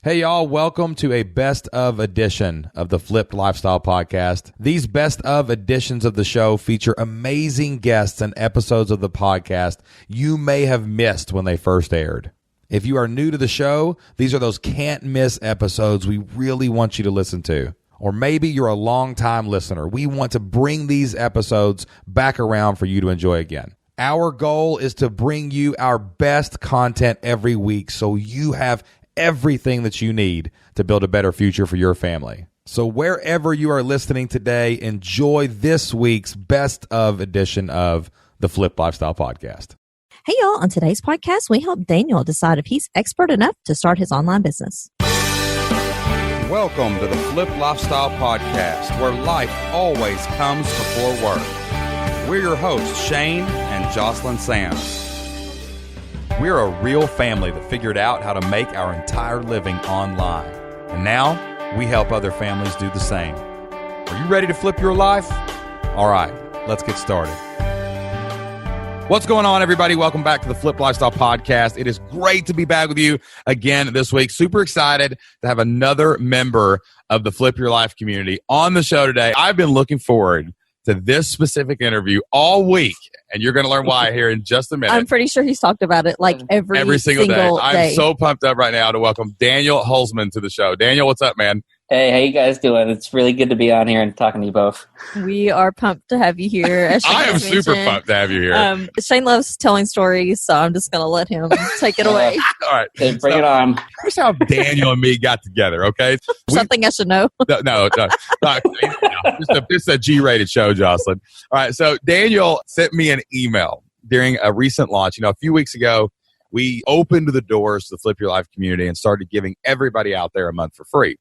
Hey y'all, welcome to a best of edition of the Flipped Lifestyle Podcast. These best of editions of the show feature amazing guests and episodes of the podcast you may have missed when they first aired. If you are new to the show, these are those can't miss episodes we really want you to listen to. Or maybe you're a long-time listener. We want to bring these episodes back around for you to enjoy again. Our goal is to bring you our best content every week so you have everything that you need to build a better future for your family. So wherever you are listening today, enjoy this week's best of edition of the Flip Lifestyle Podcast. Hey y'all, on today's podcast, we help Daniel decide if he's expert enough to start his online business. Welcome to the Flip Lifestyle Podcast, where life always comes before work. We're your hosts, Shane and Jocelyn Sams. We're a real family that figured out how to make our entire living online. And now, we help other families do the same. Are you ready to flip your life? All right, let's get started. What's going on, everybody? Welcome back to the Flip Lifestyle Podcast. It is great to be back with you again this week. Super excited to have another member of the Flip Your Life community on the show today. I've been looking forward to this specific interview all week, and you're going to learn why here in just a minute. I'm pretty sure he's talked about it like every single day. I'm so pumped up right now to welcome Daniel Hulsman to the show. Daniel, what's up, man? Hey, how you guys doing? It's really good to be on here and talking to you both. We are pumped to have you here. As Shane I am super pumped to have you here. Shane loves telling stories, so I'm just going to let him take it away. All right. Hey, bring it on. Here's how Daniel and me got together, okay? Something I should know. No. It's a G-rated show, Jocelyn. All right, so Daniel sent me an email during a recent launch. A few weeks ago, we opened the doors to the Flip Your Life community and started giving everybody out there a month for free.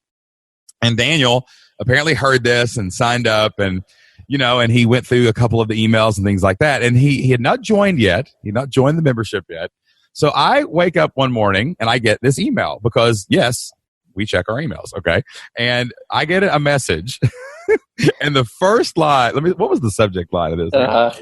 And Daniel apparently heard this and signed up and he went through a couple of the emails and things like that. And he had not joined yet. He had not joined the membership yet. So I wake up one morning and I get this email because, yes, we check our emails, okay? And I get a message. And the first line, what was the subject line of this?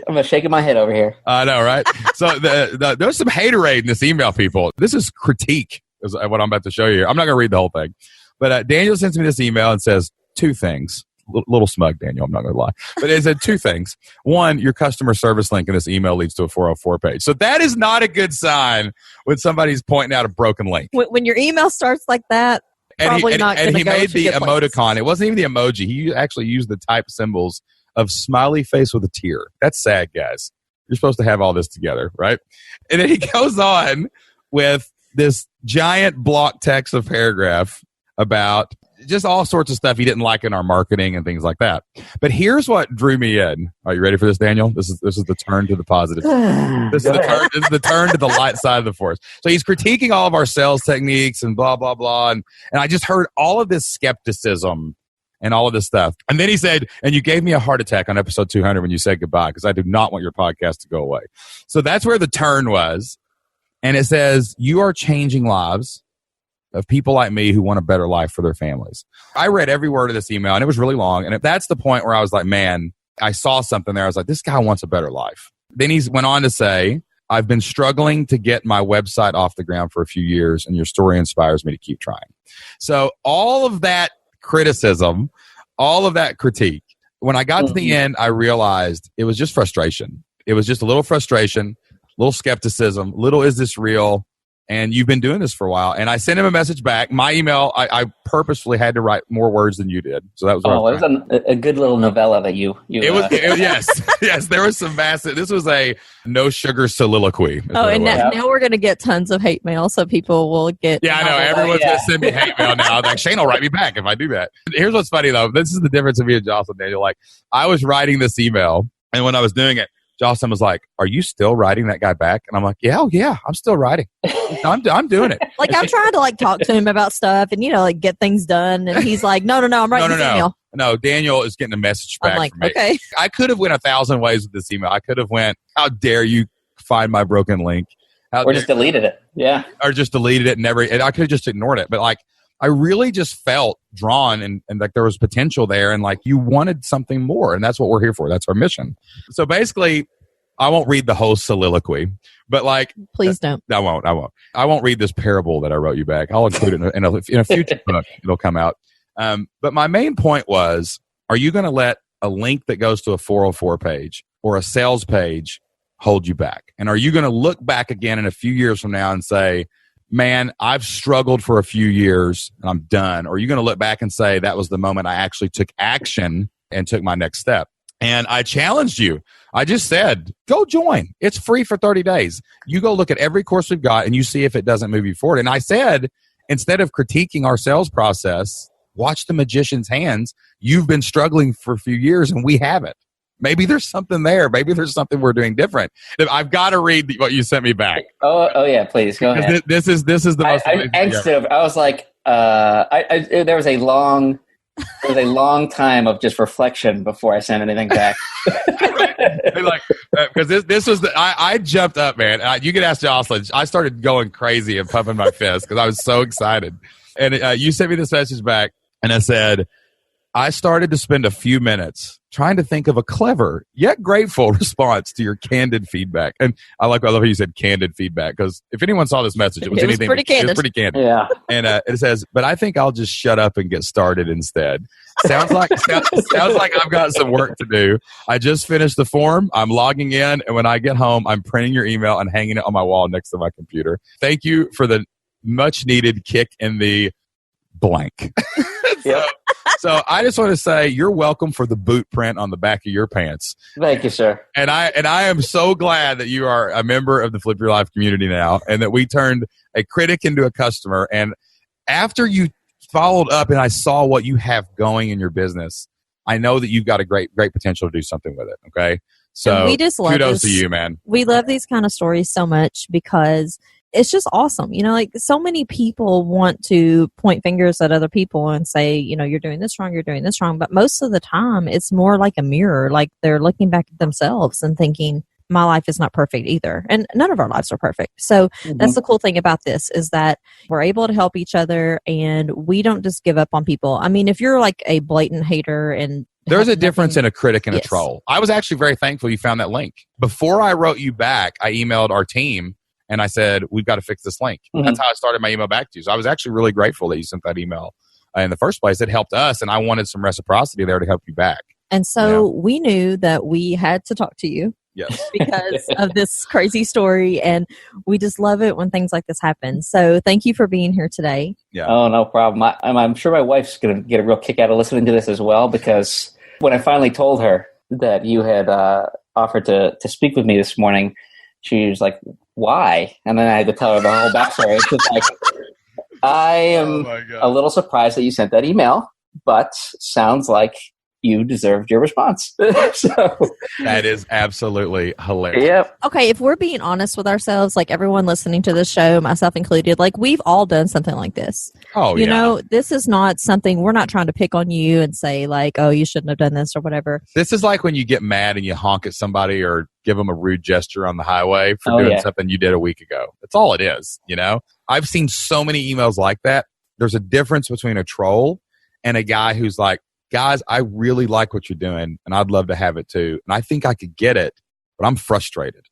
I'm shaking my head over here. I know, right? So there's some haterade in this email, people. This is Critic, is what I'm about to show you here. I'm not going to read the whole thing. But Daniel sends me this email and says two things. Little smug, Daniel, I'm not going to lie. But it said two things. One, your customer service link in this email leads to a 404 page. So that is not a good sign when somebody's pointing out a broken link. When your email starts like that, probably not going to go. And he made the emoticon. It wasn't even the emoji. He actually used the type symbols of smiley face with a tear. That's sad, guys. You're supposed to have all this together, right? And then he goes on with this giant block text of paragraph about just all sorts of stuff he didn't like in our marketing and things like that. But here's what drew me in. Are you ready for this, Daniel? This is the turn to the positive. This is the turn to the light side of the force. So he's critiquing all of our sales techniques and blah, blah, blah. And I just heard all of this skepticism and all of this stuff. And then he said, and you gave me a heart attack on episode 200 when you said goodbye because I do not want your podcast to go away. So that's where the turn was. And it says, you are changing lives of people like me who want a better life for their families. I read every word of this email, and it was really long. And that's the point where I was like, man, I saw something there. I was like, this guy wants a better life. Then he went on to say, I've been struggling to get my website off the ground for a few years, and your story inspires me to keep trying. So all of that criticism, all of that critique, when I got to the end, I realized it was just frustration. It was just a little frustration, a little skepticism, little is this real? And you've been doing this for a while. And I sent him a message back. My email, I purposefully had to write more words than you did. So that was it was a good little novella that you yes, there was some massive, this was a no sugar soliloquy. And now we're going to get tons of hate mail, so people will get. Yeah, I know. Everyone's going to send me hate mail now. Like, Shane will write me back if I do that. Here's what's funny, though. This is the difference of me and Jocelyn, Daniel. Like, I was writing this email, and when I was doing it, Jocelyn was like, are you still writing that guy back? And I'm like, yeah, I'm still writing. I'm doing it. Like, I'm trying to talk to him about stuff and, get things done. And he's like, no, I'm writing this email. No, Daniel is getting a message back from me. Okay. I could have went 1,000 ways with this email. I could have went, how dare you find my broken link? Or just deleted it. Yeah. Or just deleted it and I could have just ignored it. But I really just felt drawn and there was potential there and you wanted something more. And that's what we're here for. That's our mission. So basically, I won't read the whole soliloquy, but like, Please don't. I won't. I won't read this parable that I wrote you back. I'll include it in a future book. It'll come out. But my main point was, are you going to let a link that goes to a 404 page or a sales page hold you back? And are you going to look back again in a few years from now and say, man, I've struggled for a few years and I'm done? Or are you going to look back and say, that was the moment I actually took action and took my next step? And I challenged you. I just said, go join. It's free for 30 days. You go look at every course we've got and you see if it doesn't move you forward. And I said, instead of critiquing our sales process, watch the magician's hands. You've been struggling for a few years and we haven't. Maybe there's something there. Maybe there's something we're doing different. I've got to read what you sent me back. Oh yeah, please go ahead. This is the most. I was like, there was a long time of just reflection before I sent anything back. Because this was I jumped up, man. You could ask Jocelyn. I started going crazy and pumping my fist because I was so excited. And you sent me this message back, and I said, I started to spend a few minutes trying to think of a clever yet grateful response to your candid feedback. And I love how you said candid feedback, because if anyone saw this message, it was pretty candid. Yeah. And it says, but I think I'll just shut up and get started instead. Sounds like I've got some work to do. I just finished the form. I'm logging in, and when I get home, I'm printing your email and hanging it on my wall next to my computer. Thank you for the much needed kick in the blank. So I just want to say you're welcome for the boot print on the back of your pants. Thank you, sir. And I am so glad that you are a member of the Flip Your Life community now, and that we turned a critic into a customer. And after you followed up and I saw what you have going in your business, I know that you've got a great potential to do something with it. Okay. So we just love kudos to you, man. We love these kind of stories so much because it's just awesome. Like so many people want to point fingers at other people and say, you're doing this wrong, you're doing this wrong. But most of the time it's more like a mirror, like they're looking back at themselves and thinking, my life is not perfect either. And none of our lives are perfect. So that's the cool thing about this, is that we're able to help each other and we don't just give up on people. I mean, if you're like a blatant hater and there's a difference in a critic and a troll. I was actually very thankful you found that link. Before I wrote you back, I emailed our team and I said, we've got to fix this link. That's how I started my email back to you. So I was actually really grateful that you sent that email in the first place. It helped us, and I wanted some reciprocity there to help you back. And so we knew that we had to talk to you. Yes. Because of this crazy story, and we just love it when things like this happen. So thank you for being here today. Yeah. Oh, no problem. I'm sure my wife's going to get a real kick out of listening to this as well, because when I finally told her that you had offered to speak with me this morning, she was like, why? And then I had to tell her the whole backstory. It's just like, I am a little surprised that you sent that email, but sounds like you deserved your response. So that is absolutely hilarious. Yep. Okay, if we're being honest with ourselves, like everyone listening to this show, myself included, like we've all done something like this. Oh, you know, this is not something, we're not trying to pick on you and say like, oh, you shouldn't have done this or whatever. This is like when you get mad and you honk at somebody or give them a rude gesture on the highway for doing something you did a week ago. That's all it is, I've seen so many emails like that. There's a difference between a troll and a guy who's like, guys, I really like what you're doing, and I'd love to have it too. And I think I could get it, but I'm frustrated.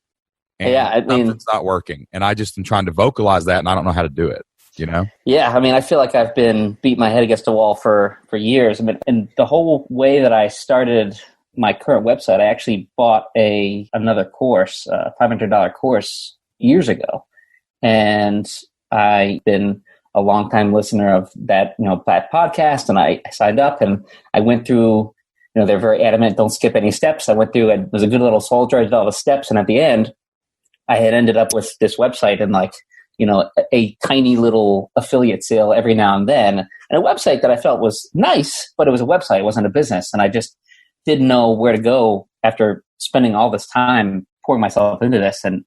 And something's not working. And I just am trying to vocalize that, and I don't know how to do it, Yeah, I feel like I've been beating my head against the wall for years. And the whole way that I started my current website, I actually bought another course, a $500 course years ago. And I've been a longtime listener of that podcast, and I signed up and I went through, they're very adamant, don't skip any steps. I went through, it was a good little soldier, I did all the steps, and at the end, I had ended up with this website and a tiny little affiliate sale every now and then, and a website that I felt was nice, but it was a website, it wasn't a business, and I just didn't know where to go after spending all this time pouring myself into this, and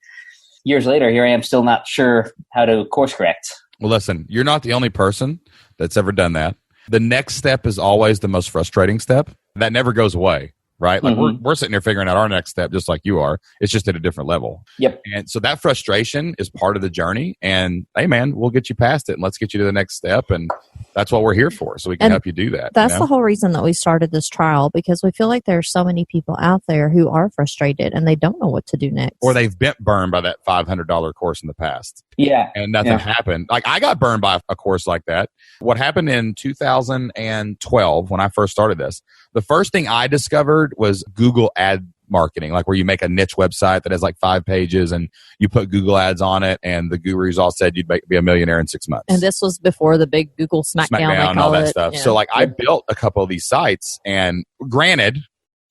years later, here I am still not sure how to course correct. Well, listen, you're not the only person that's ever done that. The next step is always the most frustrating step. That never goes away, right? Like we're sitting here figuring out our next step just like you are. It's just at a different level. Yep. And so that frustration is part of the journey. And hey, man, we'll get you past it and let's get you to the next step. And That's what we're here for, so we can help you do that. That's the whole reason that we started this trial, because we feel like there are so many people out there who are frustrated and they don't know what to do next. Or they've been burned by that $500 course in the past. Yeah. And nothing happened. Like, I got burned by a course like that. What happened in 2012 when I first started this, the first thing I discovered was Google ad marketing, like where you make a niche website that has like 5 pages and you put Google ads on it, and the gurus all said you'd be a millionaire in 6 months. And this was before the big Google Smackdown and all that stuff. Yeah. So like I built a couple of these sites, and granted,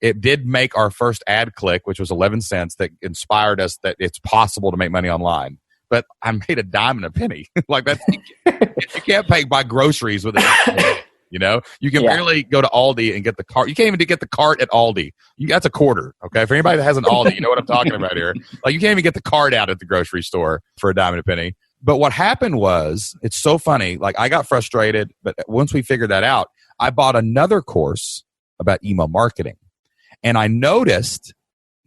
it did make our first ad click, which was 11 cents, that inspired us that it's possible to make money online. But I made a dime and a penny. Like that's, you can't buy groceries with it. You know, you can barely go to Aldi and get the cart. You can't even get the cart at Aldi. That's a quarter. Okay. For anybody that has an Aldi, you know what I'm talking about here. Like, you can't even get the cart out at the grocery store for a dime and a penny. But what happened was, it's so funny. Like, I got frustrated, but once we figured that out, I bought another course about email marketing. And I noticed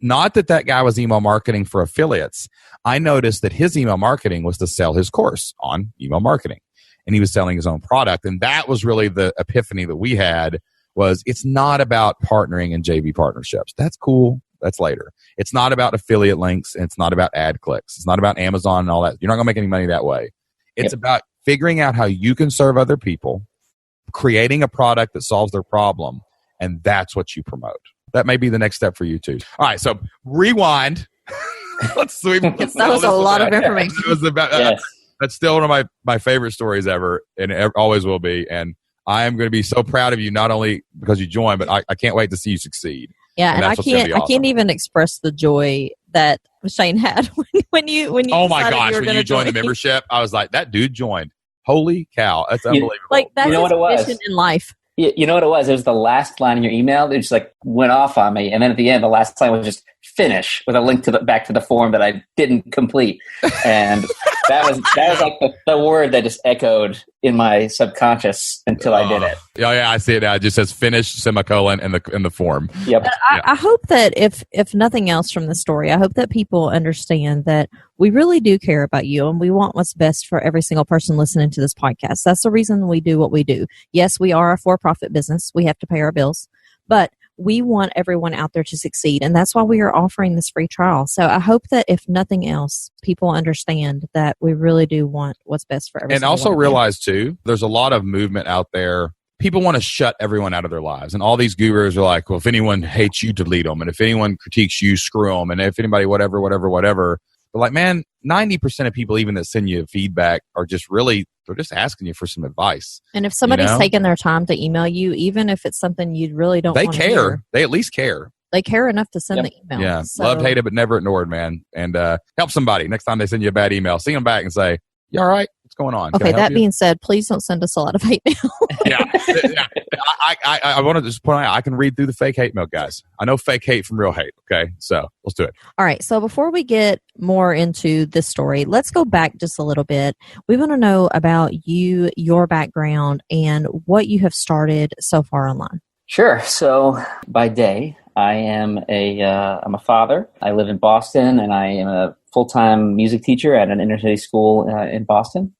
not that guy was email marketing for affiliates. I noticed that his email marketing was to sell his course on email marketing. And he was selling his own product. And that was really the epiphany that we had, was it's not about partnering and JV partnerships. That's cool. That's later. It's not about affiliate links. And it's not about ad clicks. It's not about Amazon and all that. You're not going to make any money that way. It's about figuring out how you can serve other people, creating a product that solves their problem. And that's what you promote. That may be the next step for you too. All right. So rewind. Let's sweep. That was a lot of information. It was about, that's still one of my favorite stories ever, and it always will be. And I am going to be so proud of you, not only because you joined, but I can't wait to see you succeed. Yeah, and I can't even express the joy that Shane had when you. Oh my gosh! When you joined the membership, I was like, that dude joined. Holy cow! That's unbelievable. Like, that's his mission in life. You know what it was? It was the last line in your email. It just like went off on me, and then at the end, the last line was just finish with a link to back to the form that I didn't complete, and that was like the word that just echoed in my subconscious until I did it. Yeah, I see it now. It just says finish semicolon in the form. Yep. I hope that if nothing else from the story, I hope that people understand that we really do care about you, and we want what's best for every single person listening to this podcast. That's the reason we do what we do. Yes, we are a for-profit business. We have to pay our bills, but we want everyone out there to succeed, and that's why we are offering this free trial. So I hope that if nothing else, people understand that we really do want what's best for everyone. And also realize too, there's a lot of movement out there. People want to shut everyone out of their lives, and all these gurus are like, well, if anyone hates you, delete them, and if anyone critiques you, screw them, and if anybody whatever. But like, man, 90% of people even that send you feedback are just really, they're just asking you for some advice. And if somebody's taking their time to email you, even if it's something you really don't want to hear, they care. They at least care. They care enough to send the email. Yeah. So, loved, hated, but never ignored, man. And help somebody. Next time they send you a bad email, see them back and say, you all right? What's going on? Okay, that being said, please don't send us a lot of hate mail. Yeah. I want to just point out, I can read through the fake hate mail, guys. I know fake hate from real hate. Okay, so let's do it. All right, so before we get more into this story, let's go back just a little bit. We want to know about you, your background, and what you have started so far online. Sure. So by day, I am I'm a father. I live in Boston, and I am a full-time music teacher at an inner city school in Boston.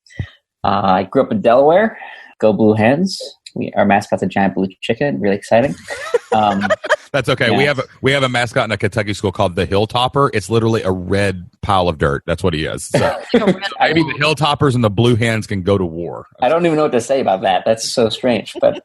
I grew up in Delaware. Go Blue Hens. Our mascot's a giant blue chicken. Really exciting. That's okay. Yeah. We have a mascot in a Kentucky school called the Hilltopper. It's literally a red pile of dirt. That's what he is. So, maybe the Hilltoppers and the Blue Hens can go to war. I don't even know what to say about that. That's so strange. But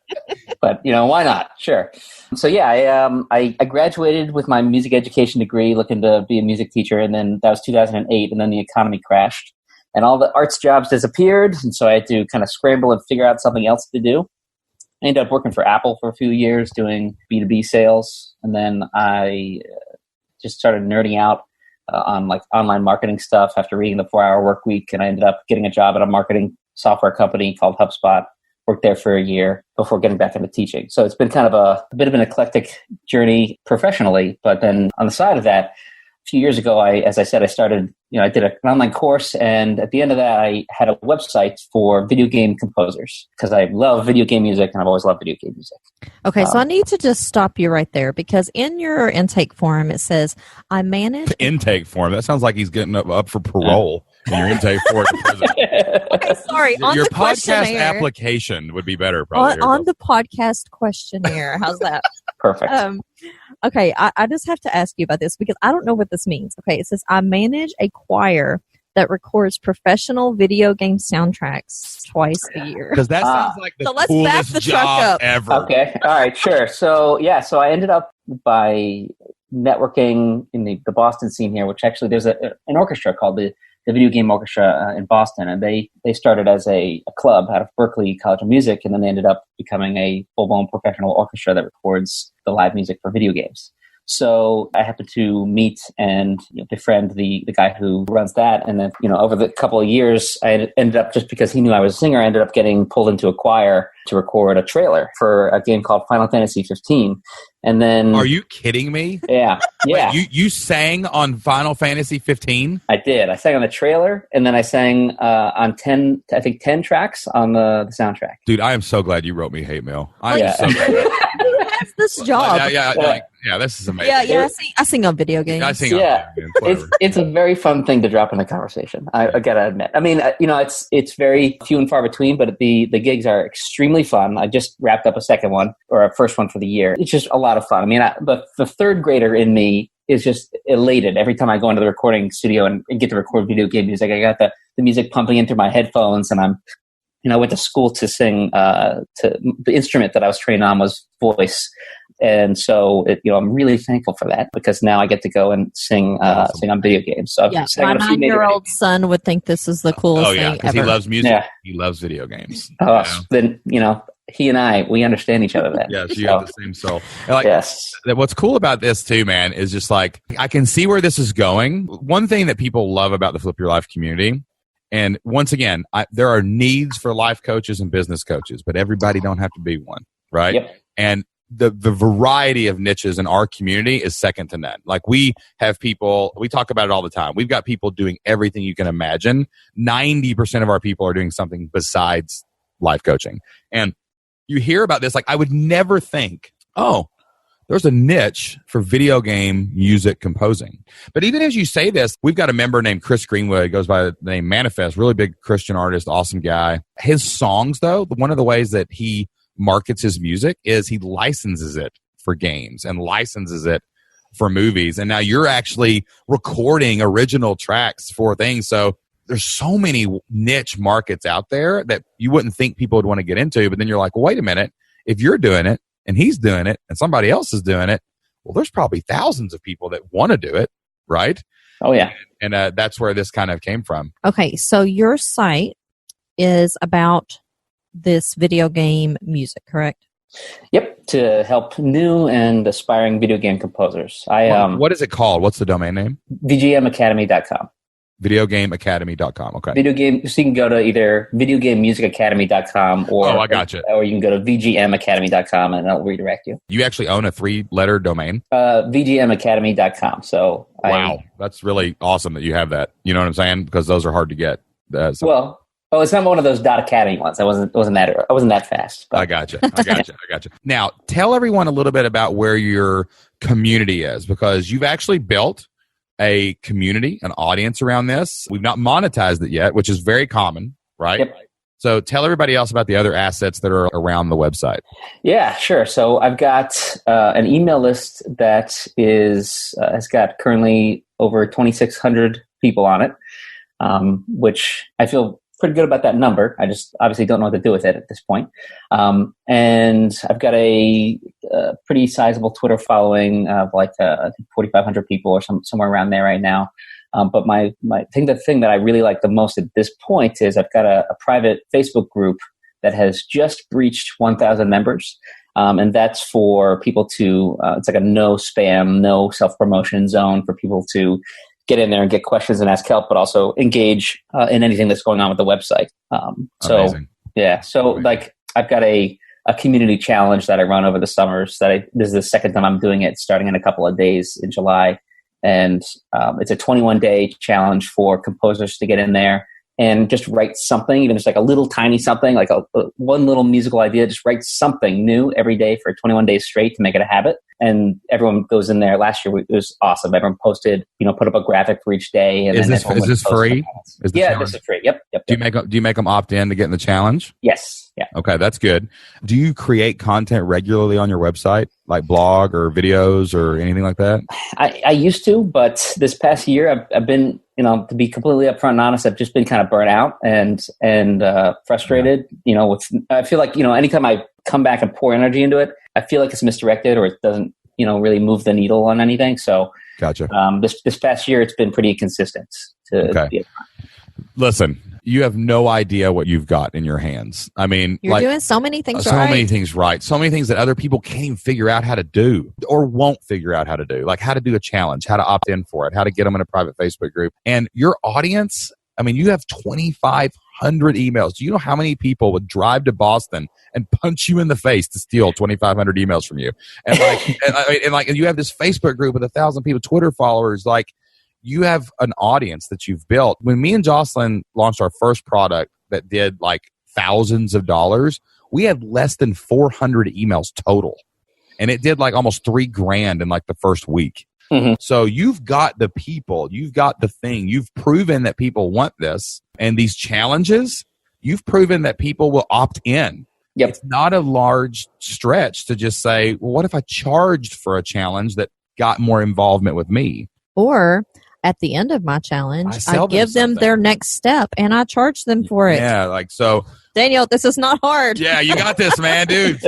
why not? Sure. So yeah, I graduated with my music education degree, looking to be a music teacher, and then that was 2008, and then the economy crashed, and all the arts jobs disappeared, and so I had to kind of scramble and figure out something else to do. I ended up working for Apple for a few years doing B2B sales, and then I just started nerding out on like online marketing stuff after reading the 4-Hour Work Week, and I ended up getting a job at a marketing software company called HubSpot. Worked there for a year before getting back into teaching. So it's been kind of a bit of an eclectic journey professionally, but then on the side of that, a few years ago, I started, I did an online course, and at the end of that, I had a website for video game composers because I love video game music, and I've always loved video game music. Okay, so I need to just stop you right there, because in your intake form, it says, I manage... Intake form? That sounds like he's getting up for parole. in your intake for the prison. Okay, sorry. On Your the podcast questionnaire, application would be better, probably. on the podcast questionnaire. How's that? Perfect. Okay, I just have to ask you about this because I don't know what this means. Okay, it says I manage a choir that records professional video game soundtracks twice a year. Because that sounds like the So let's back coolest the truck job up. ever. Okay. All right. Sure. So I ended up by networking in the Boston scene here, which actually there's an orchestra called the Video Game Orchestra in Boston, and they started as a club out of Berklee College of Music, and then they ended up becoming a full-blown professional orchestra that records the live music for video games. So I happened to meet and befriend the guy who runs that. And then, over the couple of years, I ended up, just because he knew I was a singer, I ended up getting pulled into a choir to record a trailer for a game called Final Fantasy 15. And then... Are you kidding me? Yeah. Yeah. Wait, you sang on Final Fantasy 15? I did. I sang on the trailer, and then I sang on 10 tracks on the soundtrack. Dude, I am so glad you wrote me hate mail. I am Yeah. so glad. Who has this job? Yeah, this is amazing. Yeah, I sing on video games. I sing on Yeah. video games, whatever. It's a very fun thing to drop in the conversation. I gotta admit. I mean, it's very few and far between, but the gigs are extremely fun. I just wrapped up a second one, or a first one for the year. It's just a lot of fun. I mean, the third grader in me is just elated every time I go into the recording studio and get to record video game music. I got the music pumping in through my headphones, and I went to school to sing. To the instrument that I was trained on was voice. And so, I'm really thankful for that, because now I get to go and sing on video games. So Yeah, my 9-year-old son would think this is the coolest thing because ever. he loves music. Yeah. He loves video games. Then, he and I, we understand each other then. Yes, you have the same soul. And Yes. What's cool about this too, man, is just like, I can see where this is going. One thing that people love about the Flip Your Life community, and once again, there are needs for life coaches and business coaches, but everybody don't have to be one, right? Yep. And the variety of niches in our community is second to none. Like, we have people, we talk about it all the time. We've got people doing everything you can imagine. 90% of our people are doing something besides life coaching. And you hear about this, like, I would never think, oh, there's a niche for video game music composing. But even as you say this, we've got a member named Chris Greenwood, goes by the name Manifest, really big Christian artist, awesome guy. His songs, though, one of the ways that he markets his music is he licenses it for games and licenses it for movies. And now you're actually recording original tracks for things. So there's so many niche markets out there that you wouldn't think people would want to get into. But then you're like, well, wait a minute. If you're doing it and he's doing it and somebody else is doing it, well, there's probably thousands of people that want to do it, right? Oh, yeah. And that's where this kind of came from. Okay, so your site is about this video game music, correct? Yep. To help new and aspiring video game composers. What is it called? What's the domain name? VGMacademy.com. Videogameacademy.com. Okay. So you can go to either videogamemusicacademy.com or I gotcha. Or you can go to VGMacademy.com and it'll redirect you. You actually own a 3-letter domain? VGMacademy.com. So wow. That's really awesome that you have that. You know what I'm saying? Because those are hard to get. It's not one of those .academy ones. I wasn't that fast. But. I gotcha. Now, tell everyone a little bit about where your community is, because you've actually built a community, an audience around this. We've not monetized it yet, which is very common, right? Yep. So tell everybody else about the other assets that are around the website. Yeah, sure. So I've got an email list that has got currently over 2,600 people on it, which I feel pretty good about that number. I just obviously don't know what to do with it at this point. And I've got a pretty sizable Twitter following of I think 4,500 people or somewhere around there right now. But the thing that I really like the most at this point is I've got a private Facebook group that has just breached 1,000 members. And that's for people to, it's like a no spam, no self-promotion zone for people to get in there and get questions and ask help, but also engage in anything that's going on with the website. Amazing. Yeah. So I've got a community challenge that I run over the summers this is the second time I'm doing it, starting in a couple of days in July. And it's a 21-day challenge for composers to get in there and just write something, even just like a little tiny something, like one little musical idea, just write something new every day for 21 days straight to make it a habit. And everyone goes in there. Last year, it was awesome. Everyone posted, put up a graphic for each day. And is this free? Yeah, this is free. Yep. Do you make them opt in to get in the challenge? Yes. Yeah. Okay, that's good. Do you create content regularly on your website, like blog or videos or anything like that? I used to, but this past year, I've been, to be completely upfront and honest, I've just been kind of burnt out and frustrated. Yeah. I feel like anytime I come back and pour energy into it, I feel like it's misdirected or it doesn't, really move the needle on anything. So, gotcha. This past year, it's been pretty consistent. Listen, you have no idea what you've got in your hands. I mean, you're doing so many things right. So many things right. So many things that other people can't even figure out how to do or won't figure out how to do, like how to do a challenge, how to opt in for it, how to get them in a private Facebook group. And your audience, I mean, you have 2,500 emails. Do you know how many people would drive to Boston and punch you in the face to steal 2,500 emails from you? And and you have this Facebook group with 1,000 people, Twitter followers, like, you have an audience that you've built. When me and Jocelyn launched our first product that did like thousands of dollars, we had less than 400 emails total. And it did like almost $3,000 in like the first week. Mm-hmm. So you've got the people, you've got the thing, you've proven that people want this. And these challenges, you've proven that people will opt in. Yep. It's not a large stretch to just say, well, what if I charged for a challenge that got more involvement with me? Or at the end of my challenge, I give them their next step and I charge them for it. Yeah, like so. Daniel, this is not hard. Yeah, you got this, man, dude.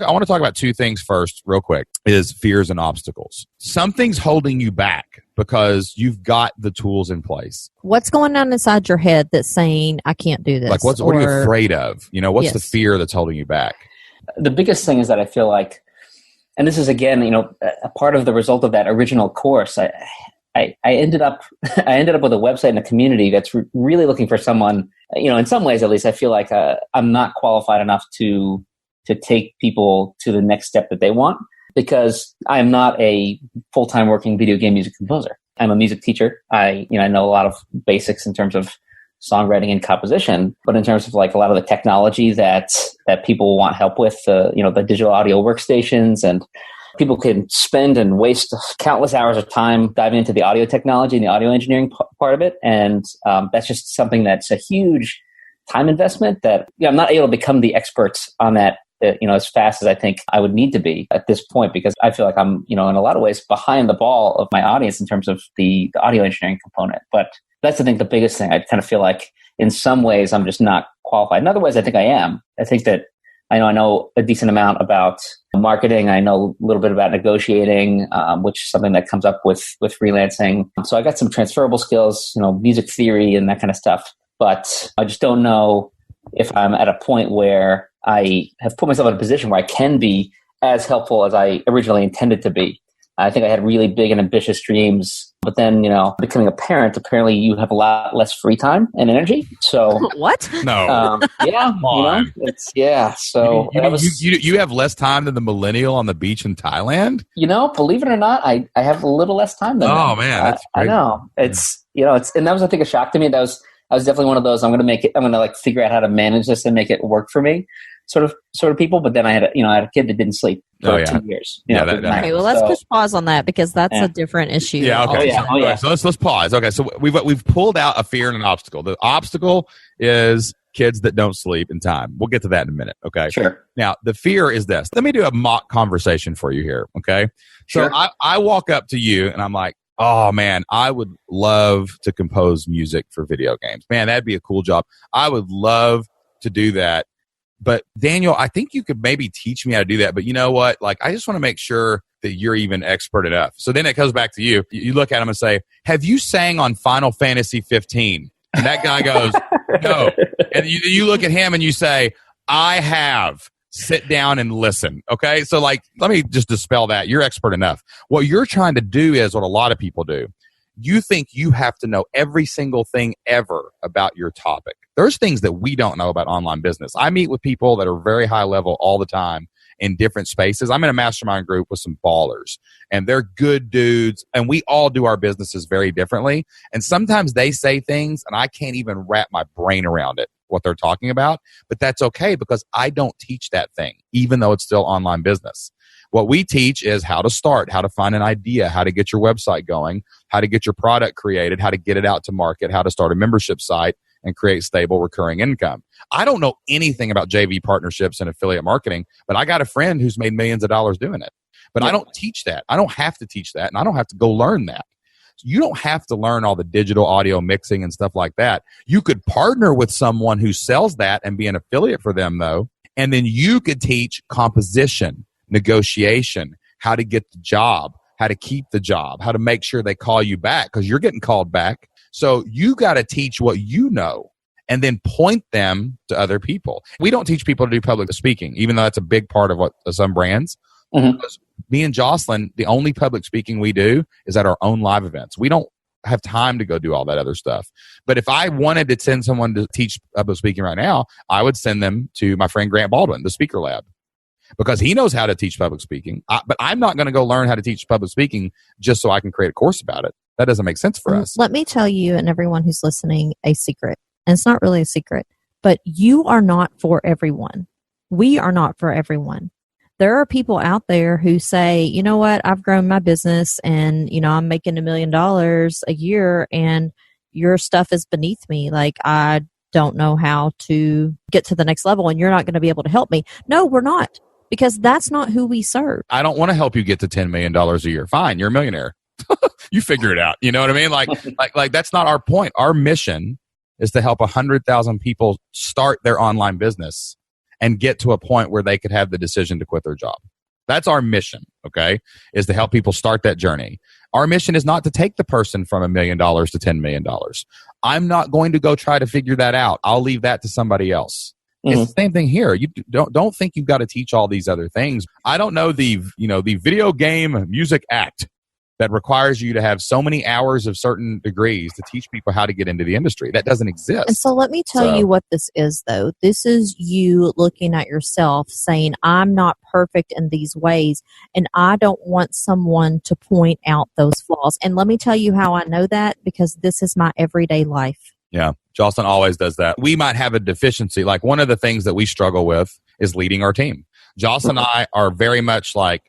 I want to talk about two things first, real quick, is fears and obstacles. Something's holding you back because you've got the tools in place. What's going on inside your head that's saying, I can't do this? Like, what are you afraid of? What's the fear that's holding you back? The biggest thing is that I feel like, and this is, again, a part of the result of that original course, I ended up with a website and a community that's really looking for someone, in some ways at least, I feel like I'm not qualified enough to take people to the next step that they want, because I'm not a full-time working video game music composer. I'm a music teacher. I know a lot of basics in terms of songwriting and composition, but in terms of like a lot of the technology that people want help with, the digital audio workstations, and people can spend and waste countless hours of time diving into the audio technology and the audio engineering part of it. And that's just something that's a huge time investment that I'm not able to become the expert on that, as fast as I think I would need to be at this point, because I feel like I'm, in a lot of ways behind the ball of my audience in terms of the audio engineering component. But that's, I think, the biggest thing. I kind of feel like in some ways I'm just not qualified. In other ways, I think I am. I think that I know a decent amount about marketing. I know a little bit about negotiating, which is something that comes up with freelancing. So I got some transferable skills, music theory and that kind of stuff. But I just don't know if I'm at a point where I have put myself in a position where I can be as helpful as I originally intended to be. I think I had really big and ambitious dreams, but then, becoming a parent, apparently you have a lot less free time and energy. So what? No. Yeah. It's, yeah. So you have less time than the millennial on the beach in Thailand? Believe it or not, I have a little less time than them. Man, that's crazy. I know. It's, and that was, I think, a shock to me. I was definitely one of those, I'm going to like figure out how to manage this and make it work for me sort of people. But then I had a kid that didn't sleep for 2 years. Okay, well, let's push pause on that, because that's a different issue. Yeah. Okay. So let's pause. Okay. So we've pulled out a fear and an obstacle. The obstacle is kids that don't sleep in time. We'll get to that in a minute. Okay. Sure. Now the fear is this. Let me do a mock conversation for you here. Okay. So sure. I walk up to you and I'm like, oh man, I would love to compose music for video games. Man, that'd be a cool job. I would love to do that. But Daniel, I think you could maybe teach me how to do that. But you know what? Like, I just want to make sure that you're even expert enough. So then it goes back to you. You look at him and say, have you sang on Final Fantasy 15? And that guy goes, no. And you look at him and you say, I have. Sit down and listen. Okay. So like, let me just dispel that. You're expert enough. What you're trying to do is what a lot of people do. you think you have to know every single thing ever about your topic. There's things that we don't know about online business. I meet with people that are very high level all the time in different spaces. I'm in a mastermind group with some ballers, and they're good dudes, and we all do our businesses very differently. And sometimes they say things, and I can't even wrap my brain around it, what they're talking about. But that's okay, because I don't teach that thing, even though it's still online business. What we teach is how to start, how to find an idea, how to get your website going, how to get your product created, how to get it out to market, how to start a membership site and create stable recurring income. I don't know anything about JV partnerships and affiliate marketing, but I got a friend who's made millions of dollars doing it. But I don't teach that. I don't have to teach that, and I don't have to go learn that. You don't have to learn all the digital audio mixing and stuff like that. You could partner with someone who sells that and be an affiliate for them, though, and then you could teach composition, negotiation, how to get the job, how to keep the job, how to make sure they call you back, because you're getting called back. So you got to teach what you know and then point them to other people. We don't teach people to do public speaking, even though that's a big part of what some brands. Because me and Jocelyn, the only public speaking we do is at our own live events. We don't have time to go do all that other stuff. But if I wanted to send someone to teach public speaking right now, I would send them to my friend Grant Baldwin, the Speaker Lab, because he knows how to teach public speaking. But I'm not going to go learn how to teach public speaking just so I can create a course about it. That doesn't make sense for us. Let me tell you and everyone who's listening a secret. And it's not really a secret, but you are not for everyone. We are not for everyone. There are people out there who say, you know what, I've grown my business and, I'm making $1 million a year and your stuff is beneath me. Like, I don't know how to get to the next level and you're not going to be able to help me. No, we're not, because that's not who we serve. I don't want to help you get to $10 million a year. Fine, you're a millionaire. You figure it out. You know what I mean? Like that's not our point. Our mission is to help 100,000 people start their online business and get to a point where they could have the decision to quit their job. That's our mission, okay, is to help people start that journey. Our mission is not to take the person from $1 million to $10 million. I'm not going to go try to figure that out. I'll leave that to somebody else. Mm-hmm. It's the same thing here. You don't think you've got to teach all these other things. I don't know the video game music act that requires you to have so many hours of certain degrees to teach people how to get into the industry. That doesn't exist. And so let me tell you what this is, though. This is you looking at yourself saying, I'm not perfect in these ways, and I don't want someone to point out those flaws. And let me tell you how I know that, because this is my everyday life. Yeah, Jocelyn always does that. We might have a deficiency. Like, one of the things that we struggle with is leading our team. Jocelyn and I are very much like,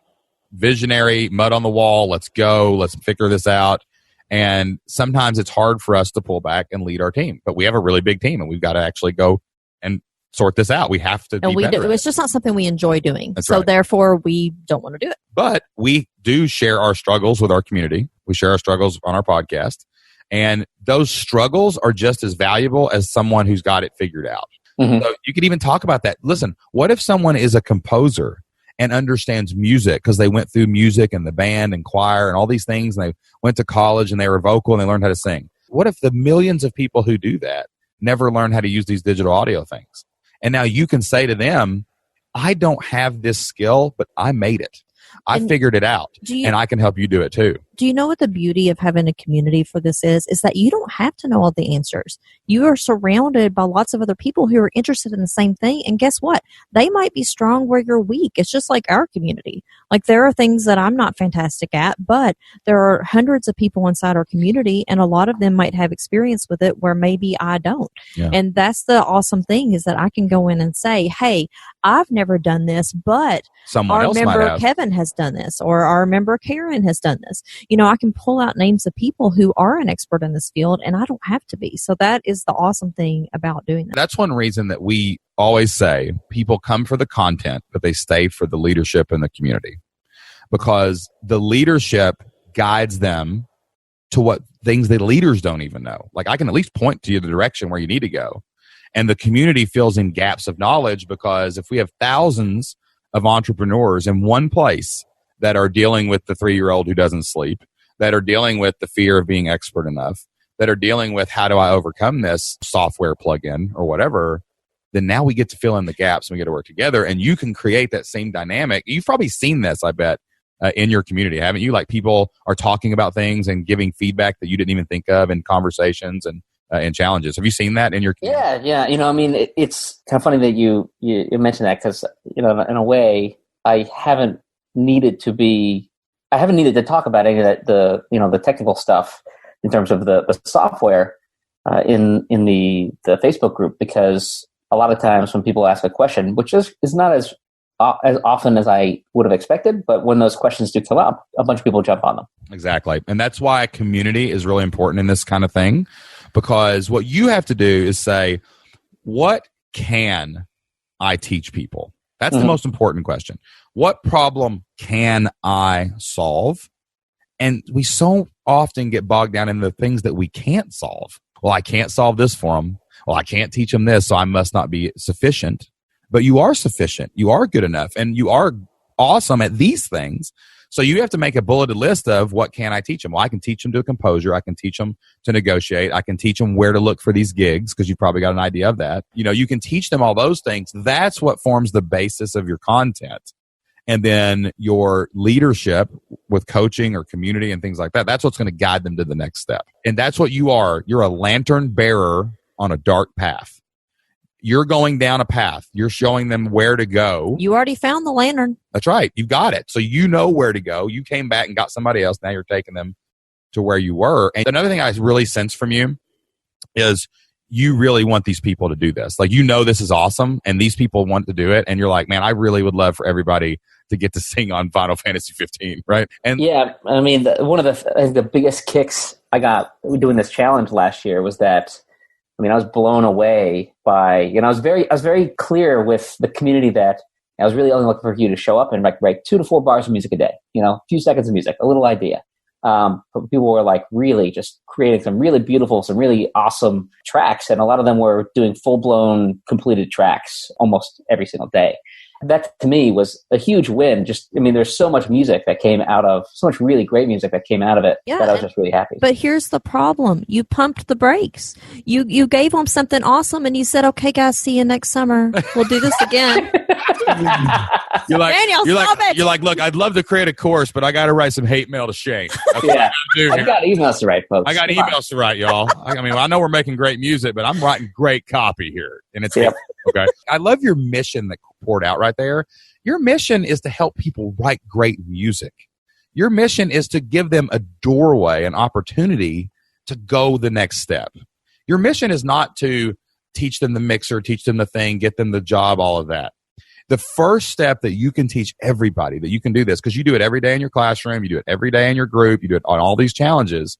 visionary, mud on the wall, let's go, let's figure this out. And sometimes it's hard for us to pull back and lead our team. But we have a really big team and we've got to actually go and sort this out. We have to be better. It's just not something we enjoy doing. That's so right. Therefore, we don't want to do it. But we do share our struggles with our community. We share our struggles on our podcast. And those struggles are just as valuable as someone who's got it figured out. Mm-hmm. So you could even talk about that. Listen, what if someone is a composer and understands music because they went through music and the band and choir and all these things, and they went to college and they were vocal and they learned how to sing? What if the millions of people who do that never learn how to use these digital audio things? And now you can say to them, I don't have this skill, but I made it. I figured it out, and I can help you do it too. Do you know what the beauty of having a community for this is that you don't have to know all the answers. You are surrounded by lots of other people who are interested in the same thing. And guess what? They might be strong where you're weak. It's just like our community. Like, there are things that I'm not fantastic at, but there are hundreds of people inside our community, and a lot of them might have experience with it where maybe I don't. Yeah. And that's the awesome thing, is that I can go in and say, hey, I've never done this, but someone else member might have. Kevin has done this, or our member Karen has done this. I can pull out names of people who are an expert in this field, and I don't have to be. So that is the awesome thing about doing that. That's one reason that we always say people come for the content, but they stay for the leadership in the community, because the leadership guides them to what things the leaders don't even know. Like, I can at least point to you the direction where you need to go. And the community fills in gaps of knowledge, because if we have thousands of entrepreneurs in one place that are dealing with the 3-year-old who doesn't sleep, that are dealing with the fear of being expert enough, that are dealing with how do I overcome this software plugin or whatever, then now we get to fill in the gaps and we get to work together, and you can create that same dynamic. You've probably seen this, I bet, in your community, haven't you? Like people are talking about things and giving feedback that you didn't even think of in conversations and challenges. Have you seen that in your community? Yeah. It's kind of funny that you mentioned that because, in a way, I haven't needed to talk about any of that, the technical stuff in terms of the software in the Facebook group, because a lot of times when people ask a question, which is not as often as I would have expected, but when those questions do come up, a bunch of people jump on them. Exactly. And that's why community is really important in this kind of thing, because what you have to do is say, what can I teach people? That's the most important question. What problem can I solve? And we so often get bogged down in the things that we can't solve. Well, I can't solve this for them. Well, I can't teach them this, so I must not be sufficient. But you are sufficient. You are good enough. And you are awesome at these things. So you have to make a bulleted list of what can I teach them? Well, I can teach them to a composer. I can teach them to negotiate. I can teach them where to look for these gigs, because you've probably got an idea of that. You can teach them all those things. That's what forms the basis of your content. And then your leadership with coaching or community and things like that, that's what's going to guide them to the next step. And that's what you are. You're a lantern bearer on a dark path. You're going down a path. You're showing them where to go. You already found the lantern. That's right. You've got it. So you know where to go. You came back and got somebody else. Now you're taking them to where you were. And another thing I really sense from you is you really want these people to do this. Like, this is awesome, and these people want to do it. And you're like, man, I really would love for everybody to get to sing on Final Fantasy 15, right? And yeah, I mean, one of the biggest kicks I got doing this challenge last year was that, I was blown away by, I was very clear with the community that I was really only looking for you to show up and write 2 to 4 bars of music a day, a few seconds of music, a little idea. But people were really just creating some really beautiful, some really awesome tracks. And a lot of them were doing full-blown completed tracks almost every single day. And that to me was a huge win. There's so much music that came out of, so much really great music that came out of it, that I was just really happy. But here's the problem. You pumped the brakes. You gave them something awesome and you said, okay, guys, see you next summer. We'll do this again. You're like, Daniel, you're like, look, I'd love to create a course, but I got to write some hate mail to Shane. That's I've got emails to write, folks. I got emails to write, y'all. I know we're making great music, but I'm writing great copy here. And it's okay. I love your mission that poured out right there. Your mission is to help people write great music. Your mission is to give them a doorway, an opportunity to go the next step. Your mission is not to teach them the mixer, teach them the thing, get them the job, all of that. The first step that you can teach everybody, that you can do this, because you do it every day in your classroom, you do it every day in your group, you do it on all these challenges,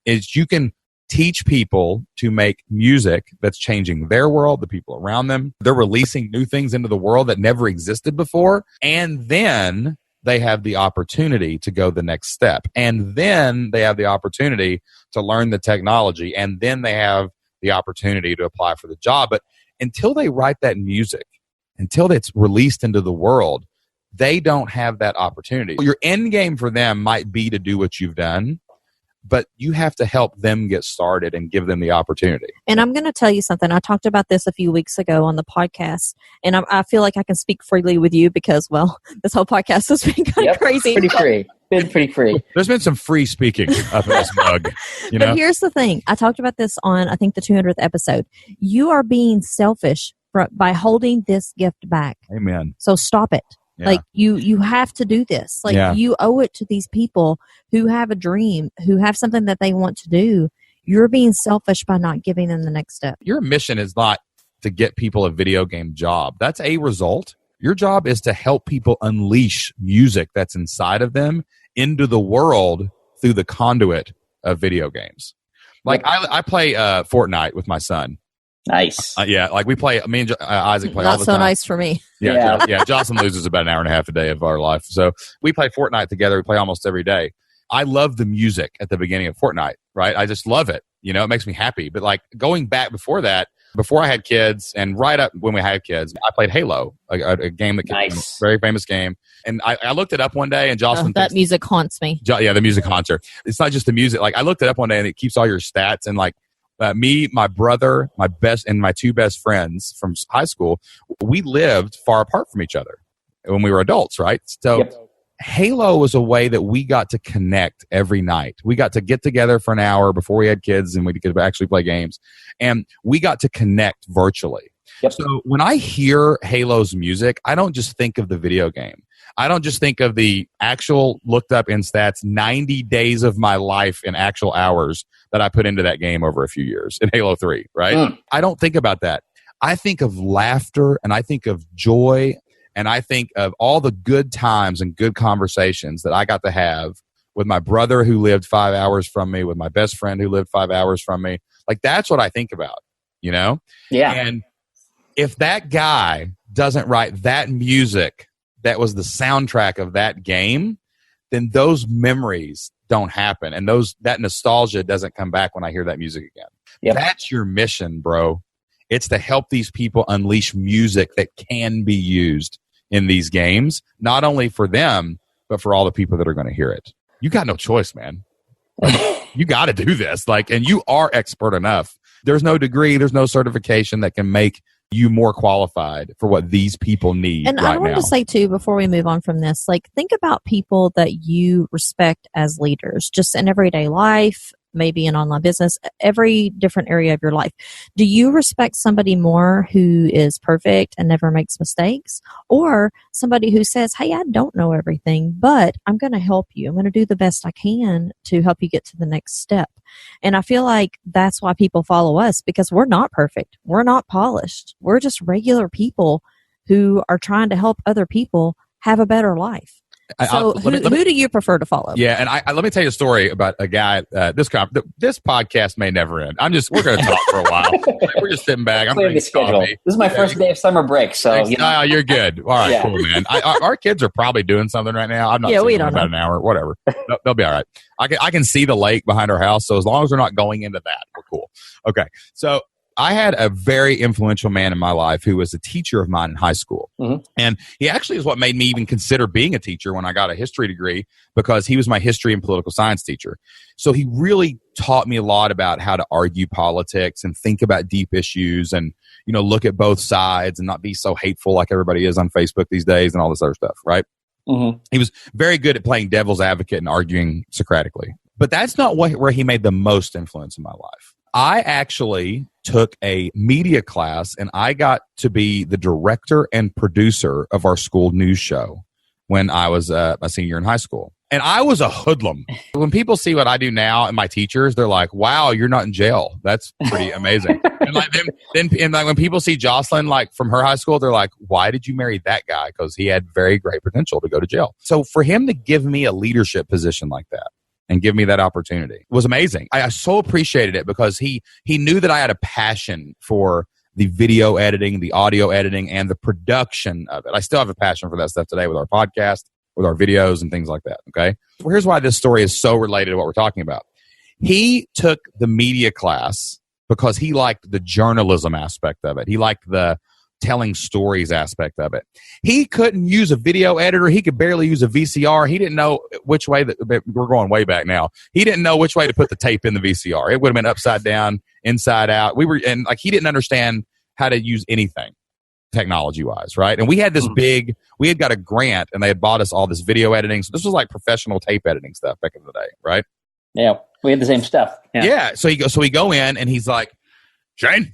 is you can teach people to make music that's changing their world, the people around them. They're releasing new things into the world that never existed before. And then they have the opportunity to go the next step. And then they have the opportunity to learn the technology. And then they have the opportunity to apply for the job. But until they write that music, until it's released into the world, they don't have that opportunity. Your end game for them might be to do what you've done, but you have to help them get started and give them the opportunity. And I'm going to tell you something. I talked about this a few weeks ago on the podcast, and I feel like I can speak freely with you because, well, this whole podcast has been kind of crazy. Been pretty free. There's been some free speaking up in this mug. But here's the thing. I talked about this on, I think, the 200th episode. You are being selfish by holding this gift back. Amen. So stop it. Yeah. Like you have to do this. Like you owe it to these people who have a dream, who have something that they want to do. You're being selfish by not giving them the next step. Your mission is not to get people a video game job. That's a result. Your job is to help people unleash music that's inside of them into the world through the conduit of video games. Like I play Fortnite with my son. Nice. We play, me and Isaac play Not all the so time. nice for me. Yeah. Jocelyn loses about an hour and a half a day of our life. So we play Fortnite together. We play almost every day. I love the music at the beginning of Fortnite, right? I just love it. It makes me happy. But like going back before that, before I had kids and right up when we had kids, I played Halo, a game that came a very famous game. And I looked it up one day and Jocelyn that music haunts me. The music haunts her. It's not just the music. Like I looked it up one day and it keeps all your stats and like, me, my brother, my two best friends from high school, we lived far apart from each other when we were adults, right? So Halo was a way that we got to connect every night. We got to get together for an hour before we had kids and we could actually play games. And we got to connect virtually. Yep. So when I hear Halo's music, I don't just think of the video game. I don't just think of the actual looked up in stats 90 days of my life in actual hours that I put into that game over a few years in Halo 3, right? I don't think about that. I think of laughter and I think of joy and I think of all the good times and good conversations that I got to have with my brother who lived 5 hours from me, with my best friend who lived 5 hours from me. Like, that's what I think about, you know? Yeah. And if that guy doesn't write that music that was the soundtrack of that game, then those memories don't happen. And that nostalgia doesn't come back when I hear that music again. Yep. That's your mission, bro. It's to help these people unleash music that can be used in these games, not only for them, but for all the people that are going to hear it. You got no choice, man. You got to do this. And you are expert enough. There's no degree, there's no certification that can make you more qualified for what these people need and right now. I wanted to say, too, before we move on from this, think about people that you respect as leaders, just in everyday life, maybe in online business, every different area of your life. Do you respect somebody more who is perfect and never makes mistakes, or somebody who says, hey, I don't know everything, but I'm going to help you. I'm going to do the best I can to help you get to the next step? And I feel like that's why people follow us, because we're not perfect. We're not polished. We're just regular people who are trying to help other people have a better life. So who do you prefer to follow? Yeah, and let me tell you a story about a guy. This podcast may never end. We're going to talk for a while. We're just sitting back. I'm drinking coffee. This is my first day of summer break, so you're good. All right, cool, man. Our kids are probably doing something right now. I'm not. Yeah, we don't know. About an hour, whatever. They'll be all right. I can see the lake behind our house, so as long as we're not going into that, we're cool. Okay, so I had a very influential man in my life who was a teacher of mine in high school. Mm-hmm. And he actually is what made me even consider being a teacher when I got a history degree, because he was my history and political science teacher. So he really taught me a lot about how to argue politics and think about deep issues and, look at both sides and not be so hateful like everybody is on Facebook these days and all this other stuff, right? Mm-hmm. He was very good at playing devil's advocate and arguing Socratically. But that's not where he made the most influence in my life. I actually took a media class and I got to be the director and producer of our school news show when I was a senior in high school. And I was a hoodlum. When people see what I do now and my teachers, they're like, wow, you're not in jail. That's pretty amazing. And when people see Jocelyn from her high school, they're like, why did you marry that guy? Because he had very great potential to go to jail. So for him to give me a leadership position like that and give me that opportunity was amazing. I so appreciated it because he knew that I had a passion for the video editing, the audio editing, and the production of it. I still have a passion for that stuff today with our podcast, with our videos and things like that, okay? Well, here's why this story is so related to what we're talking about. He took the media class because he liked the journalism aspect of it. He liked the telling stories aspect of it. He couldn't use a video editor. He could barely use a VCR. He didn't know which way we're going way back now. He didn't know which way to put the tape in the VCR. It would have been upside down, inside out. He didn't understand how to use anything technology wise, right? And we had we had got a grant and they had bought us all this video editing. So this was like professional tape editing stuff back in the day, right? Yeah. We had the same stuff. Yeah. So we go in and he's like, Shane,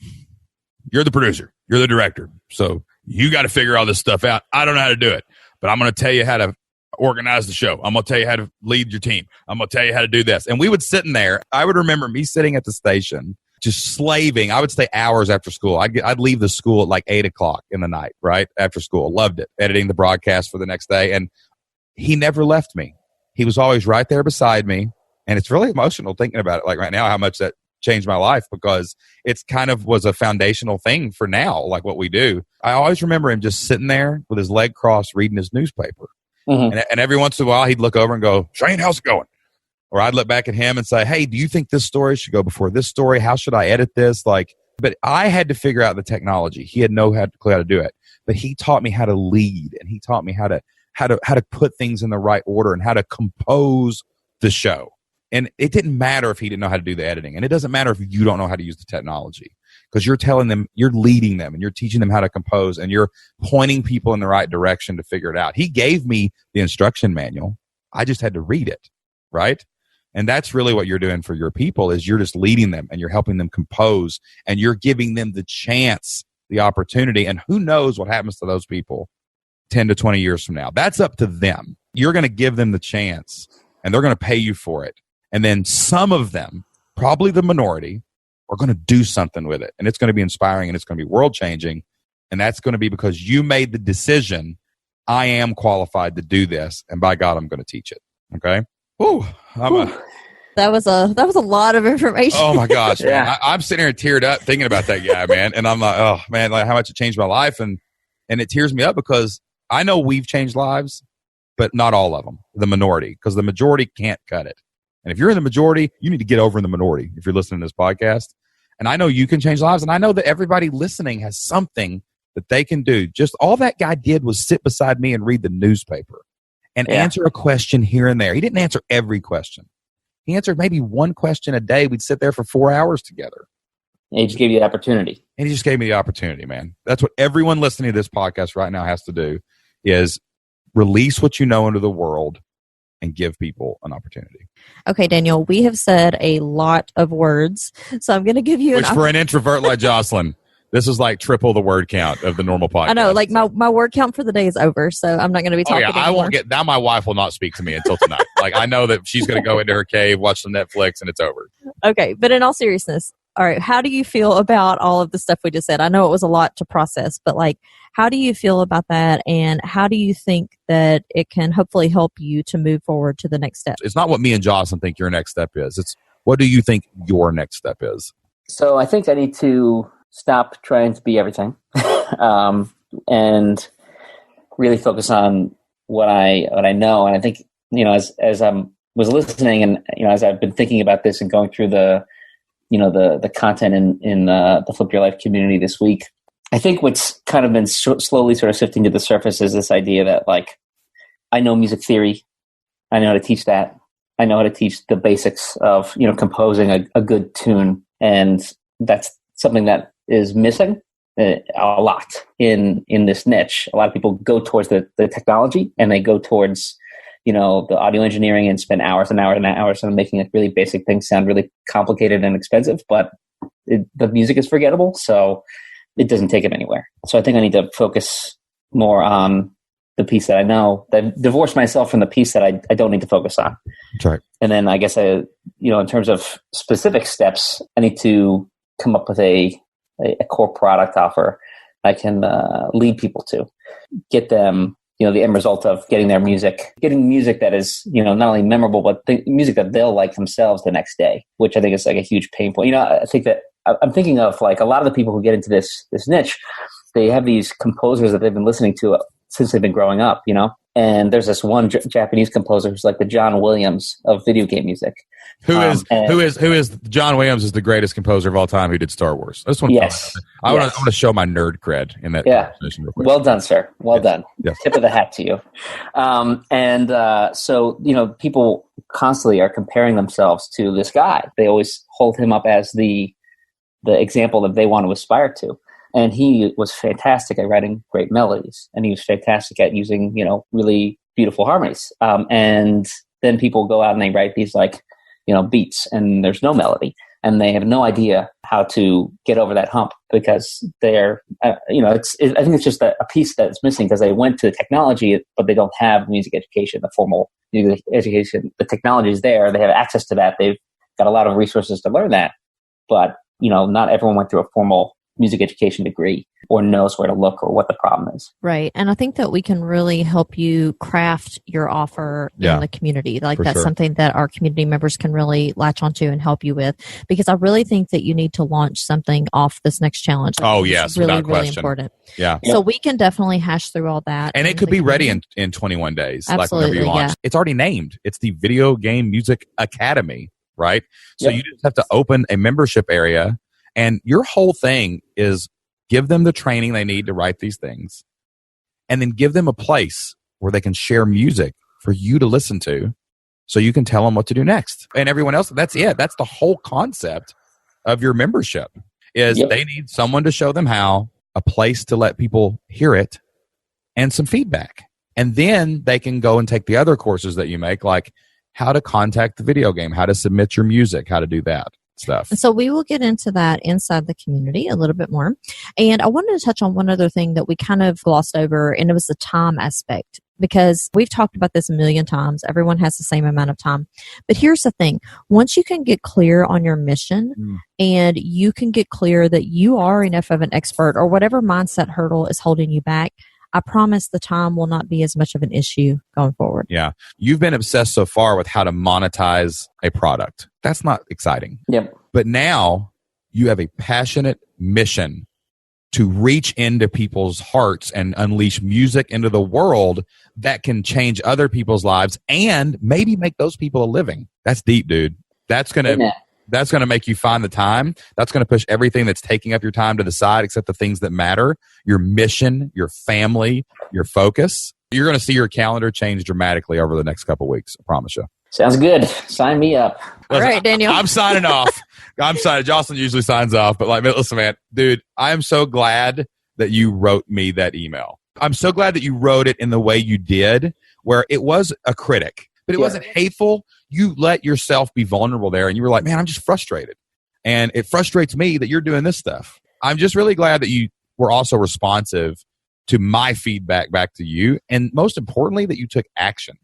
you're the producer. You're the director. So you got to figure all this stuff out. I don't know how to do it, but I'm going to tell you how to organize the show. I'm going to tell you how to lead your team. I'm going to tell you how to do this. And we would sit in there. I would remember me sitting at the station, just slaving. I would stay hours after school. I'd leave the school at like 8:00 in the night, right? After school. Loved it. Editing the broadcast for the next day. And he never left me. He was always right there beside me. And it's really emotional thinking about it like right now, how much that changed my life, because it's kind of was a foundational thing for now, like what we do. I always remember him just sitting there with his leg crossed reading his newspaper. Mm-hmm. And every once in a while he'd look over and go, Shane, how's it going? Or I'd look back at him and say, hey, do you think this story should go before this story? How should I edit this? But I had to figure out the technology. He had no clue how to do it. But he taught me how to lead, and he taught me how to put things in the right order and how to compose the show. And it didn't matter if he didn't know how to do the editing. And it doesn't matter if you don't know how to use the technology. because you're telling them, you're leading them, and you're teaching them how to compose, and you're pointing people in the right direction to figure it out. He gave me the instruction manual. I just had to read it, right? And that's really what you're doing for your people, is you're just leading them, and you're helping them compose, and you're giving them the chance, the opportunity. And who knows what happens to those people 10 to 20 years from now. That's up to them. You're going to give them the chance, and they're going to pay you for it. And then some of them, probably the minority, are going to do something with it. And it's going to be inspiring, and it's going to be world changing. And that's going to be because you made the decision, I am qualified to do this, and by God, I'm going to teach it. Okay? Whew, that was a lot of information. Oh my gosh, Yeah. man. I'm sitting here teared up thinking about that guy, man. And I'm like, oh man, like how much it changed my life. And it tears me up because I know we've changed lives, but not all of them, the minority, because the majority can't cut it. And if you're in the majority, you need to get over in the minority if you're listening to this podcast. And I know you can change lives. And I know that everybody listening has something that they can do. Just all that guy did was sit beside me and read the newspaper and answer a question here and there. He didn't answer every question. He answered maybe one question a day. We'd sit there for 4 hours together. And he just gave you the opportunity. And he just gave me the opportunity, man. That's what everyone listening to this podcast right now has to do, is release what you know into the world and give people an opportunity. Okay, Daniel, we have said a lot of words, so I'm going to give you Which for an introvert like Jocelyn, this is like triple the word count of the normal podcast. I know, like my word count for the day is over, so I'm not going to be talking anymore. I won't get, now my wife will not speak to me until tonight. Like I know that she's going to go into her cave, watch some Netflix, and it's over. Okay, but in all seriousness, all right, how do you feel about all of the stuff we just said? I know it was a lot to process, but like, how do you feel about that? And how do you think that it can hopefully help you to move forward to the next step? It's not what me and Jocelyn think your next step is. It's what do you think your next step is? So I think I need to stop trying to be everything and really focus on what I know. And I think, as I was listening and, as I've been thinking about this and going through the content in the Flip Your Life community this week, I think what's kind of been slowly sort of sifting to the surface is this idea that, like, I know music theory. I know how to teach that. I know how to teach the basics of, composing a good tune. And that's something that is missing a lot in this niche. A lot of people go towards the technology, and they go towards, the audio engineering and spend hours and hours and hours on making really basic things sound really complicated and expensive, but the music is forgettable. So it doesn't take them anywhere. So I think I need to focus more on the piece that I know, that divorce myself from the piece that I don't need to focus on. That's right. And then I guess in terms of specific steps, I need to come up with a core product offer I can lead people to, get them, the end result of getting music that is, not only memorable, but music that they'll like themselves the next day, which I think is like a huge pain point. I think that I'm thinking of, like, a lot of the people who get into this niche, they have these composers that they've been listening to since they've been growing up, and there's this one Japanese composer who's like the John Williams of video game music. Who is John Williams is the greatest composer of all time who did Star Wars. I want to show my nerd cred in that conversation real quick. Well done, sir. Well done. Yes. Tip of the hat to you. So people constantly are comparing themselves to this guy. They always hold him up as the example that they want to aspire to. And he was fantastic at writing great melodies, and he was fantastic at using, really beautiful harmonies. And then people go out and they write these, like, beats, and there's no melody, and they have no idea how to get over that hump because they're, I think it's just a piece that's missing because they went to the technology, but they don't have music education, the formal music education. The technology is there. They have access to that. They've got a lot of resources to learn that, but, not everyone went through a formal music education degree or knows where to look or what the problem is. Right. And I think that we can really help you craft your offer in the community. Like, that's something that our community members can really latch onto and help you with, because I really think that you need to launch something off this next challenge. Oh, yes. It's really, without really question. important. Yeah. So we can definitely hash through all that. And it could be ready in 21 days. Absolutely, like whenever you launch. yeah. It's already named. It's the Video Game Music Academy, right? So you just have to open a membership area, and your whole thing is give them the training they need to write these things, and then give them a place where they can share music for you to listen to so you can tell them what to do next. And everyone else, that's it. That's the whole concept of your membership. is they need someone to show them how, a place to let people hear it, and some feedback. And then they can go and take the other courses that you make, like how to contact the video game, how to submit your music, how to do that stuff. So we will get into that inside the community a little bit more. And I wanted to touch on one other thing that we kind of glossed over, and it was the time aspect. Because we've talked about this a million times. Everyone has the same amount of time. But here's the thing. Once you can get clear on your mission and you can get clear that you are enough of an expert or whatever mindset hurdle is holding you back, I promise the time will not be as much of an issue going forward. Yeah. You've been obsessed so far with how to monetize a product. That's not exciting. Yep. But now you have a passionate mission to reach into people's hearts and unleash music into the world that can change other people's lives and maybe make those people a living. That's deep, dude. That's going to make you find the time. That's going to push everything that's taking up your time to the side except the things that matter, your mission, your family, your focus. You're going to see your calendar change dramatically over the next couple of weeks. I promise you. Sounds good. Sign me up. All right, Daniel. I'm signing off. I'm signing. Jocelyn usually signs off, but like, listen, man, dude, I am so glad that you wrote me that email. I'm so glad that you wrote it in the way you did, where it was a critic, but it wasn't hateful. You let yourself be vulnerable there, and you were like, man, I'm just frustrated. And it frustrates me that you're doing this stuff. I'm just really glad that you were also responsive to my feedback back to you. And most importantly, that you took action.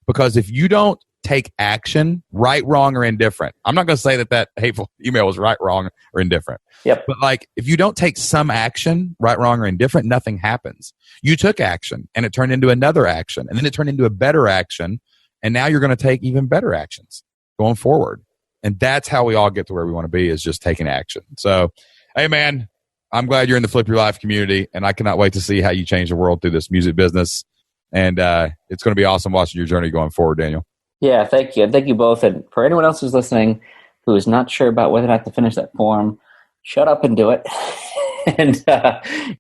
Because if you don't take action, right, wrong, or indifferent. I'm not going to say that hateful email was right, wrong, or indifferent. Yep. But like, if you don't take some action, right, wrong, or indifferent, nothing happens. You took action, and it turned into another action, and then it turned into a better action, and now you're going to take even better actions going forward. And that's how we all get to where we want to be, is just taking action. So, hey, man, I'm glad you're in the Flip Your Life community, and I cannot wait to see how you change the world through this music business. And it's going to be awesome watching your journey going forward, Daniel. Yeah, thank you. Thank you both. And for anyone else who's listening who is not sure about whether or not to finish that form, shut up and do it. And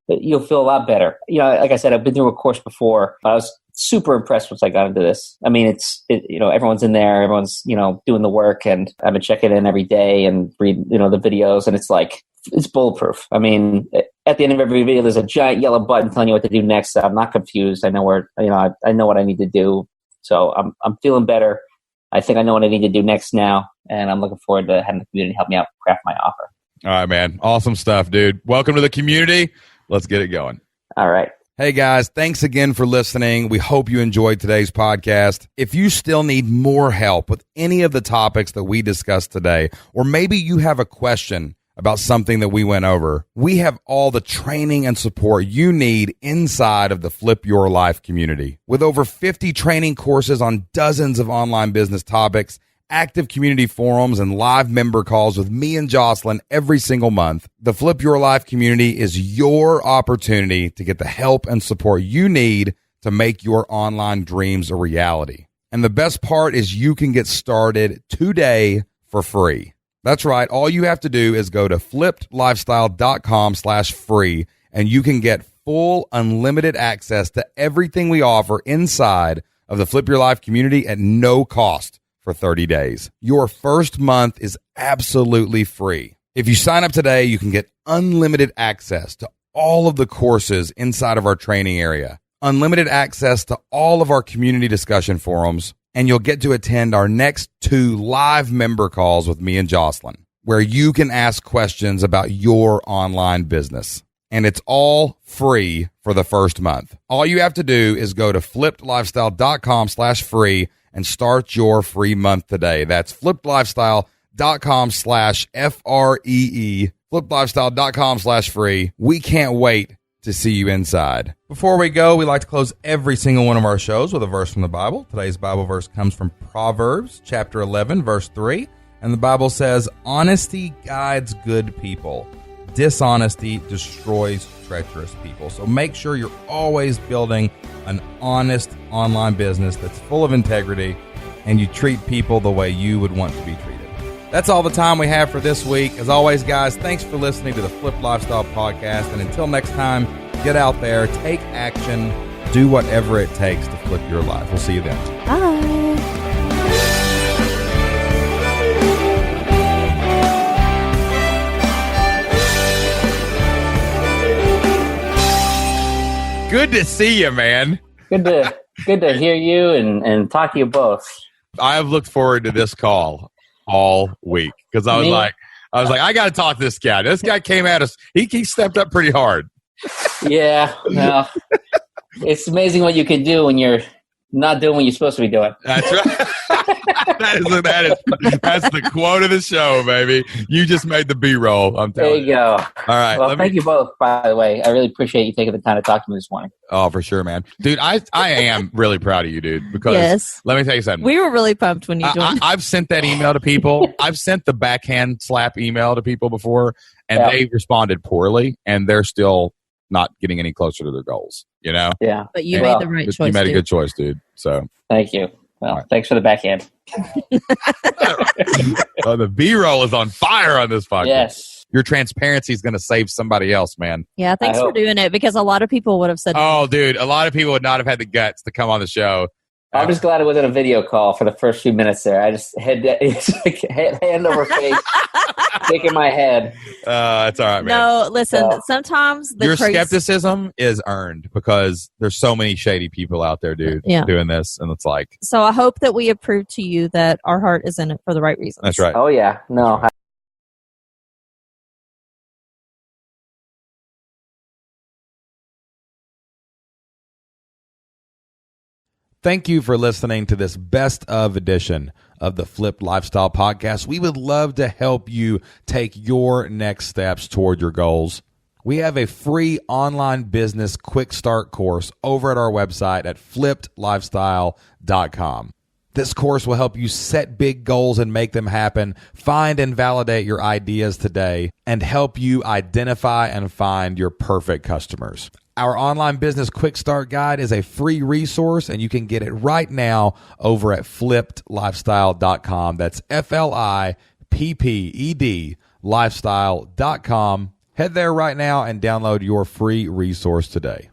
you'll feel a lot better. You know, like I said, I've been through a course before. I was super impressed once I got into this. I mean, everyone's in there, everyone's, doing the work, and I've been checking in every day and read, the videos, and it's like, it's bulletproof. I mean, at the end of every video, there's a giant yellow button telling you what to do next. I'm not confused. I know I know what I need to do. So I'm feeling better. I think I know what I need to do next now, and I'm looking forward to having the community help me out craft my offer. All right, man. Awesome stuff, dude. Welcome to the community. Let's get it going. All right. Hey guys, thanks again for listening. We hope you enjoyed today's podcast. If you still need more help with any of the topics that we discussed today, or maybe you have a question about something that we went over, we have all the training and support you need inside of the Flip Your Life community. With over 50 training courses on dozens of online business topics, active community forums, and live member calls with me and Jocelyn every single month, the Flip Your Life community is your opportunity to get the help and support you need to make your online dreams a reality. And the best part is you can get started today for free. That's right. All you have to do is go to flippedlifestyle.com/free, and you can get full unlimited access to everything we offer inside of the Flip Your Life community at no cost for 30 days. Your first month is absolutely free. If you sign up today, you can get unlimited access to all of the courses inside of our training area, unlimited access to all of our community discussion forums, and you'll get to attend our next 2 live member calls with me and Jocelyn, where you can ask questions about your online business. And it's all free for the first month. All you have to do is go to flippedlifestyle.com/free and start your free month today. That's flippedlifestyle.com/FREE, flippedlifestyle.com/free. We can't wait to see you inside. Before we go, we like to close every single one of our shows with a verse from the Bible. Today's Bible verse comes from Proverbs chapter 11, verse 3. And the Bible says, "Honesty guides good people. Dishonesty destroys treacherous people." So make sure you're always building an honest online business that's full of integrity, and you treat people the way you would want to be treated. That's all the time we have for this week. As always, guys, thanks for listening to the Flip Lifestyle Podcast. And until next time, get out there, take action, do whatever it takes to flip your life. We'll see you then. Bye. Good to see you, man. Good to hear you and talk to you both. I have looked forward to this call all week because I was like, I got to talk to this guy. This guy came at us. He stepped up pretty hard. Yeah, no. It's amazing what you can do when you're not doing what you're supposed to be doing. That's right. That's the quote of the show, baby. You just made the B-roll. I'm telling you. There you go. All right. Well, thank you both, by the way. I really appreciate you taking the time to talk to me this morning. Oh, for sure, man. Dude, I am really proud of you, dude, because Yes. let me tell you something. We were really pumped when you joined. I've sent that email to people. I've sent the backhand slap email to people before, and they responded poorly, and they're still not getting any closer to their goals, you know? Yeah. But you made the right choice. You made a dude. good choice, dude. So thank you. Well, right. Thanks for the backhand. Oh, the B-roll is on fire on this podcast. Yes. Your transparency is going to save somebody else, man. Yeah, thanks for doing it because a lot of people would have said, oh, dude, a lot of people would not have had the guts to come on the show. I'm just glad it wasn't a video call for the first few minutes there. I just hand over face, shaking my head. That's all right, man. No, listen, sometimes your skepticism is earned because there's so many shady people out there, dude, doing this. And it's like. So I hope that we have proved to you that our heart is in it for the right reasons. That's right. Oh, yeah. No, right. Thank you for listening to this best of edition of the Flipped Lifestyle Podcast. We would love to help you take your next steps toward your goals. We have a free online business quick start course over at our website at flippedlifestyle.com. This course will help you set big goals and make them happen, find and validate your ideas today, and help you identify and find your perfect customers. Our online business quick start guide is a free resource, and you can get it right now over at flippedlifestyle.com. That's FLIPPED lifestyle.com. Head there right now and download your free resource today.